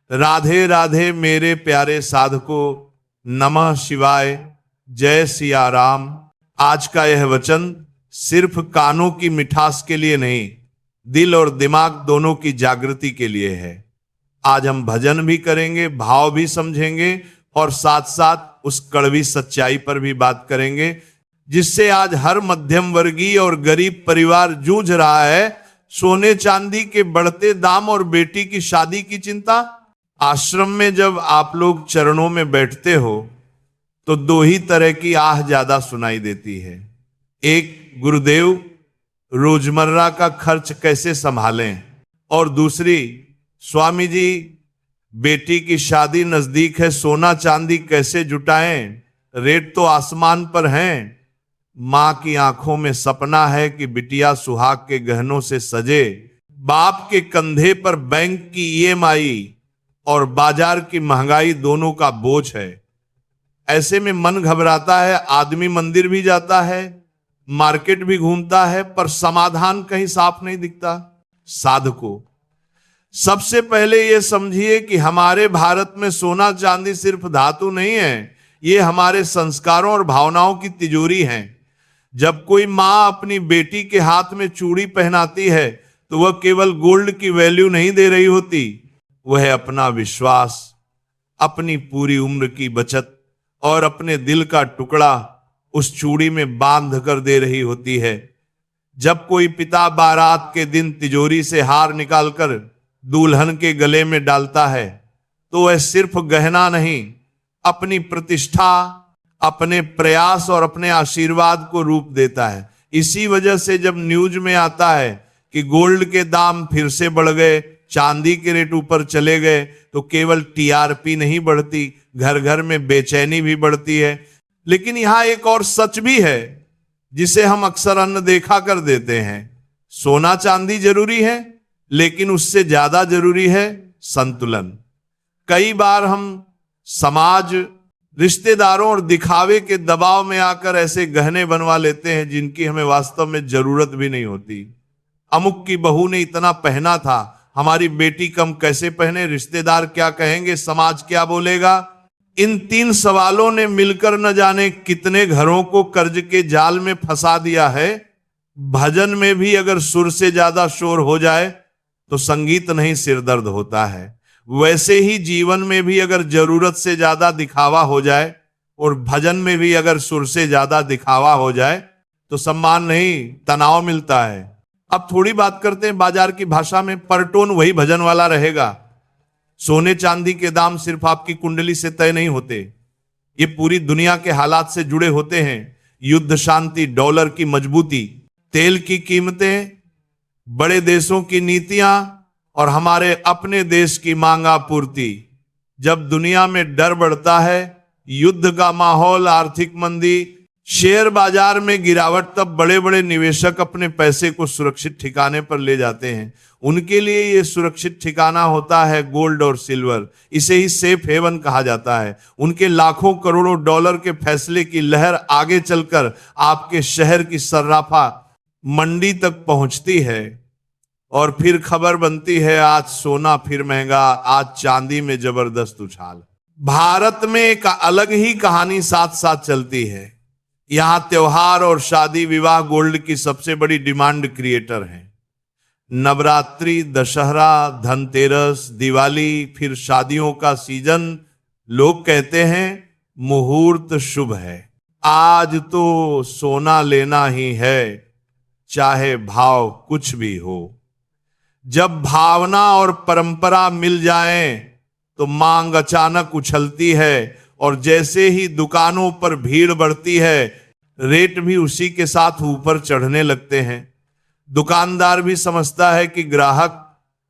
राधे राधे मेरे प्यारे साधको, नमः शिवाय, जय सिया राम। आज का यह वचन सिर्फ कानों की मिठास के लिए नहीं, दिल और दिमाग दोनों की जागृति के लिए है। आज हम भजन भी करेंगे, भाव भी समझेंगे और साथ साथ उस कड़वी सच्चाई पर भी बात करेंगे जिससे आज हर मध्यम वर्गीय और गरीब परिवार जूझ रहा है। सोने चांदी के बढ़ते दाम और बेटी की शादी की चिंता। आश्रम में जब आप लोग चरणों में बैठते हो तो दो ही तरह की आह ज्यादा सुनाई देती है। एक, गुरुदेव रोजमर्रा का खर्च कैसे संभालें, और दूसरी, स्वामी जी बेटी की शादी नजदीक है, सोना चांदी कैसे जुटाएं, रेट तो आसमान पर हैं। मां की आंखों में सपना है कि बिटिया सुहाग के गहनों से सजे, बाप के कंधे पर बैंक की ईएमआई और बाजार की महंगाई दोनों का बोझ है। ऐसे में मन घबराता है। आदमी मंदिर भी जाता है, मार्केट भी घूमता है, पर समाधान कहीं साफ नहीं दिखता। साधको, सबसे पहले यह समझिए कि हमारे भारत में सोना चांदी सिर्फ धातु नहीं है, ये हमारे संस्कारों और भावनाओं की तिजोरी है। जब कोई मां अपनी बेटी के हाथ में चूड़ी पहनाती है तो वह केवल गोल्ड की वैल्यू नहीं दे रही होती, वह अपना विश्वास, अपनी पूरी उम्र की बचत और अपने दिल का टुकड़ा उस चूड़ी में बांध कर दे रही होती है। जब कोई पिता बारात के दिन तिजोरी से हार निकालकर दुल्हन के गले में डालता है तो वह सिर्फ गहना नहीं, अपनी प्रतिष्ठा, अपने प्रयास और अपने आशीर्वाद को रूप देता है। इसी वजह से जब न्यूज में आता है कि गोल्ड के दाम फिर से बढ़ गए, चांदी के रेट ऊपर चले गए, तो केवल टीआरपी नहीं बढ़ती, घर घर में बेचैनी भी बढ़ती है। लेकिन यहां एक और सच भी है जिसे हम अक्सर अनदेखा कर देते हैं। सोना चांदी जरूरी है, लेकिन उससे ज्यादा जरूरी है संतुलन। कई बार हम समाज, रिश्तेदारों और दिखावे के दबाव में आकर ऐसे गहने बनवा लेते हैं जिनकी हमें वास्तव में जरूरत भी नहीं होती। अमुक की बहू ने इतना पहना था, हमारी बेटी कम कैसे पहने, रिश्तेदार क्या कहेंगे, समाज क्या बोलेगा। इन तीन सवालों ने मिलकर न जाने कितने घरों को कर्ज के जाल में फंसा दिया है। भजन में भी अगर सुर से ज्यादा शोर हो जाए तो संगीत नहीं सिरदर्द होता है। वैसे ही जीवन में भी अगर जरूरत से ज्यादा दिखावा हो जाए और भजन में भी अगर सुर से ज्यादा दिखावा हो जाए तो सम्मान नहीं, तनाव मिलता है। अब थोड़ी बात करते हैं बाजार की भाषा में। पर टोन वही भजन वाला रहेगा। सोने चांदी के दाम सिर्फ आपकी कुंडली से तय नहीं होते, ये पूरी दुनिया के हालात से जुड़े होते हैं। युद्ध शांति, डॉलर की मजबूती, तेल की कीमतें, बड़े देशों की नीतियां और हमारे अपने देश की मांगा पूर्ति। जब दुनिया में डर बढ़ता है, युद्ध का माहौल, आर्थिक मंदी, शेयर बाजार में गिरावट, तब बड़े बड़े निवेशक अपने पैसे को सुरक्षित ठिकाने पर ले जाते हैं। उनके लिए ये सुरक्षित ठिकाना होता है गोल्ड और सिल्वर, इसे ही सेफ हेवन कहा जाता है। उनके लाखों करोड़ों डॉलर के फैसले की लहर आगे चलकर आपके शहर की सर्राफा मंडी तक पहुंचती है और फिर खबर बनती है, आज सोना फिर महंगा, आज चांदी में जबरदस्त उछाल। भारत में एक अलग ही कहानी साथ साथ चलती है। यहां त्योहार और शादी विवाह गोल्ड की सबसे बड़ी डिमांड क्रिएटर हैं। नवरात्रि, दशहरा, धनतेरस, दिवाली, फिर शादियों का सीजन। लोग कहते हैं मुहूर्त शुभ है, आज तो सोना लेना ही है, चाहे भाव कुछ भी हो। जब भावना और परंपरा मिल जाएं तो मांग अचानक उछलती है और जैसे ही दुकानों पर भीड़ बढ़ती है, रेट भी उसी के साथ ऊपर चढ़ने लगते हैं। दुकानदार भी समझता है कि ग्राहक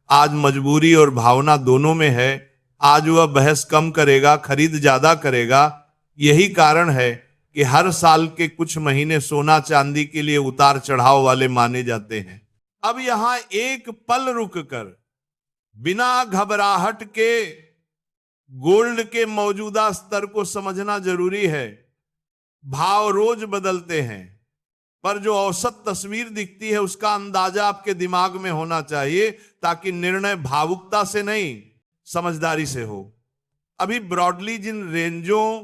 आज मजबूरी और भावना दोनों में है, आज वह बहस कम करेगा, खरीद ज्यादा करेगा। यही कारण है कि हर साल के कुछ महीने सोना चांदी के लिए उतार चढ़ाव वाले माने जाते हैं। अब यहां एक पल रुककर बिना घबराहट के गोल्ड के मौजूदा स्तर को समझना जरूरी है। भाव रोज बदलते हैं, पर जो औसत तस्वीर दिखती है उसका अंदाजा आपके दिमाग में होना चाहिए, ताकि निर्णय भावुकता से नहीं, समझदारी से हो। अभी ब्रॉडली जिन रेंजों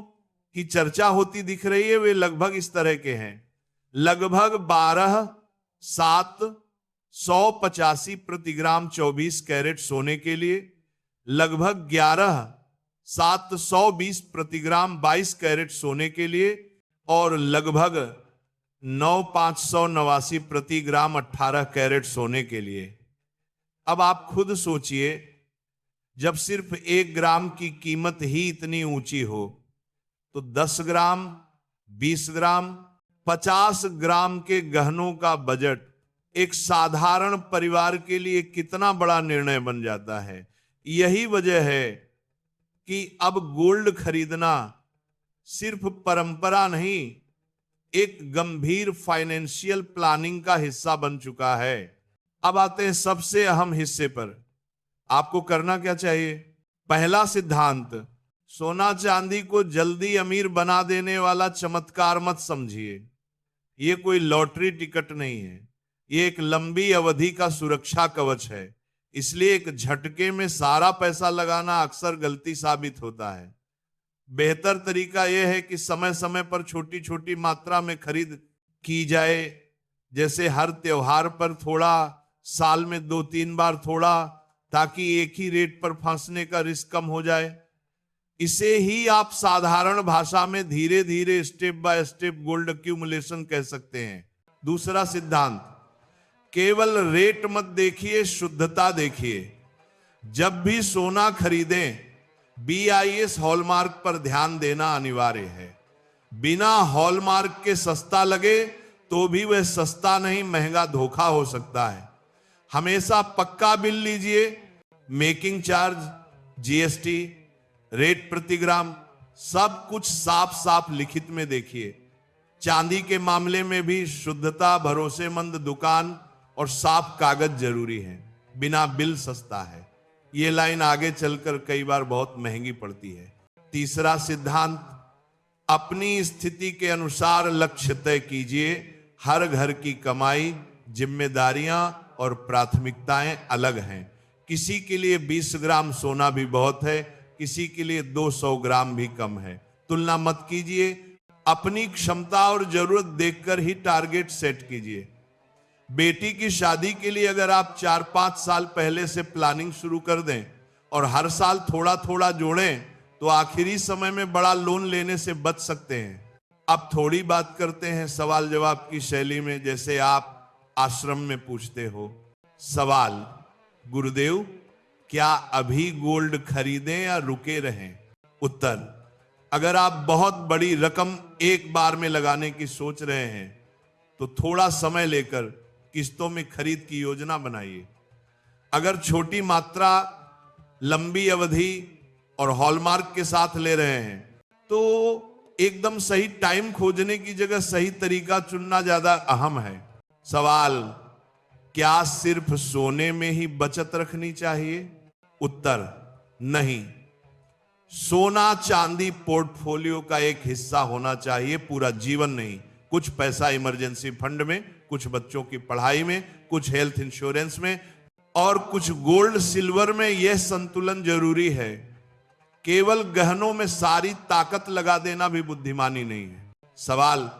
की चर्चा होती दिख रही है वे लगभग इस तरह के हैं। लगभग 12,785 प्रति ग्राम 24 कैरेट सोने के लिए, लगभग 11,720 प्रति ग्राम 22 कैरेट सोने के लिए, और लगभग 9,589 प्रति ग्राम 18 कैरेट सोने के लिए। अब आप खुद सोचिए, जब सिर्फ 1 ग्राम की कीमत ही इतनी ऊंची हो तो 10 ग्राम, 20 ग्राम, 50 ग्राम के गहनों का बजट एक साधारण परिवार के लिए कितना बड़ा निर्णय बन जाता है। यही वजह है कि अब गोल्ड खरीदना सिर्फ परंपरा नहीं, एक गंभीर फाइनेंशियल प्लानिंग का हिस्सा बन चुका है। अब आते हैं सबसे अहम हिस्से पर। आपको करना क्या चाहिए? पहला सिद्धांत, सोना चांदी को जल्दी अमीर बना देने वाला चमत्कार मत समझिए। यह कोई लॉटरी टिकट नहीं है, यह एक लंबी अवधि का सुरक्षा कवच है। इसलिए एक झटके में सारा पैसा लगाना अक्सर गलती साबित होता है। बेहतर तरीका यह है कि समय समय पर छोटी छोटी मात्रा में खरीद की जाए, जैसे हर त्योहार पर थोड़ा, साल में 2-3 बार थोड़ा, ताकि एक ही रेट पर फंसने का रिस्क कम हो जाए। इसे ही आप साधारण भाषा में धीरे धीरे step by step gold accumulation कह सकते हैं। दूसरा सिद्धांत, केवल रेट मत देखिए, शुद्धता देखिए। जब भी सोना खरीदें BIS हॉलमार्क पर ध्यान देना अनिवार्य है। बिना हॉलमार्क के सस्ता लगे तो भी वह सस्ता नहीं, महंगा धोखा हो सकता है। हमेशा पक्का बिल लीजिए, मेकिंग चार्ज, GST, रेट प्रति ग्राम, सब कुछ साफ साफ लिखित में देखिए। चांदी के मामले में भी शुद्धता, भरोसेमंद दुकान और साफ कागज जरूरी है। बिना बिल सस्ता है, ये लाइन आगे चलकर कई बार बहुत महंगी पड़ती है। तीसरा सिद्धांत, अपनी स्थिति के अनुसार लक्ष्य तय कीजिए। हर घर की कमाई, जिम्मेदारियां और प्राथमिकताएं अलग हैं। किसी के लिए 20 ग्राम सोना भी बहुत है, किसी के लिए 200 ग्राम भी कम है। तुलना मत कीजिए, अपनी क्षमता और जरूरत देखकर ही टारगेट सेट कीजिए। बेटी की शादी के लिए अगर आप 4-5 साल पहले से प्लानिंग शुरू कर दें और हर साल थोड़ा थोड़ा जोड़ें तो आखिरी समय में बड़ा लोन लेने से बच सकते हैं। अब थोड़ी बात करते हैं सवाल जवाब की शैली में, जैसे आप आश्रम में पूछते हो। सवाल, गुरुदेव क्या अभी गोल्ड खरीदें या रुके रहें? उत्तर, अगर आप बहुत बड़ी रकम एक बार में लगाने की सोच रहे हैं तो थोड़ा समय लेकर किस्तों में खरीद की योजना बनाइए। अगर छोटी मात्रा, लंबी अवधि और हॉलमार्क के साथ ले रहे हैं तो एकदम सही टाइम खोजने की जगह सही तरीका चुनना ज्यादा अहम है। सवाल, क्या सिर्फ सोने में ही बचत रखनी चाहिए? उत्तर, नहीं। सोना चांदी पोर्टफोलियो का एक हिस्सा होना चाहिए, पूरा जीवन नहीं। कुछ पैसा इमरजेंसी फंड में, कुछ बच्चों की पढ़ाई में, कुछ हेल्थ इंश्योरेंस में और कुछ गोल्ड सिल्वर में। यह संतुलन जरूरी है। केवल गहनों में सारी ताकत लगा देना भी बुद्धिमानी नहीं है। सवाल,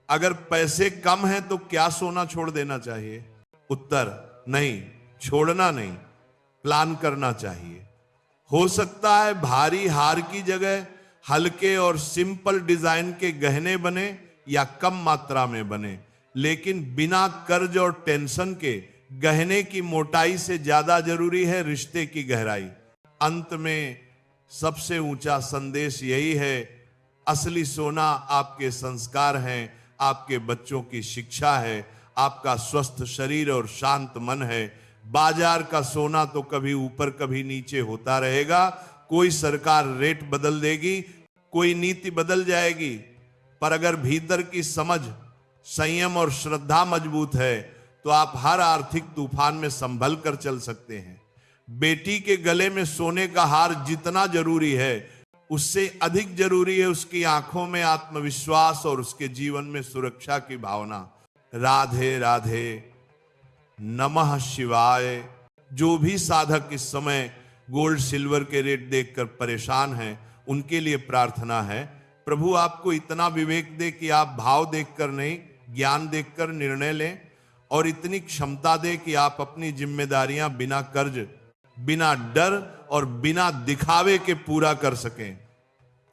अगर पैसे कम हैं तो क्या सोना छोड़ देना चाहिए? उत्तर, नहीं, छोड़ना नहीं, प्लान करना चाहिए। हो सकता है भारी हार की जगह हल्के और सिंपल डिजाइन के गहने बने या कम मात्रा में बने, लेकिन बिना कर्ज और टेंशन के। गहने की मोटाई से ज्यादा जरूरी है रिश्ते की गहराई। अंत में सबसे ऊंचा संदेश यही है, असली सोना आपके संस्कार हैं, आपके बच्चों की शिक्षा है, आपका स्वस्थ शरीर और शांत मन है। बाजार का सोना तो कभी ऊपर कभी नीचे होता रहेगा। कोई सरकार रेट बदल देगी, कोई नीति बदल जाएगी, पर अगर भीतर की समझ, संयम और श्रद्धा मजबूत है तो आप हर आर्थिक तूफान में संभल कर चल सकते हैं। बेटी के गले में सोने का हार जितना जरूरी है, उससे अधिक जरूरी है उसकी आंखों में आत्मविश्वास और उसके जीवन में सुरक्षा की भावना। राधे राधे, नमः शिवाय। जो भी साधक इस समय गोल्ड सिल्वर के रेट देखकर परेशान हैं, उनके लिए प्रार्थना है। प्रभु आपको इतना विवेक दे कि आप भाव देखकर नहीं, ज्ञान देखकर निर्णय लें, और इतनी क्षमता दे कि आप अपनी जिम्मेदारियां बिना कर्ज, बिना डर और बिना दिखावे के पूरा कर सकें।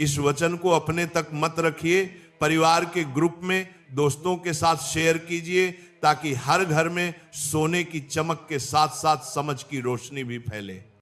इस वचन को अपने तक मत रखिए, परिवार के ग्रुप में दोस्तों के साथ शेयर कीजिए, ताकि हर घर में सोने की चमक के साथ साथ समझ की रोशनी भी फैले।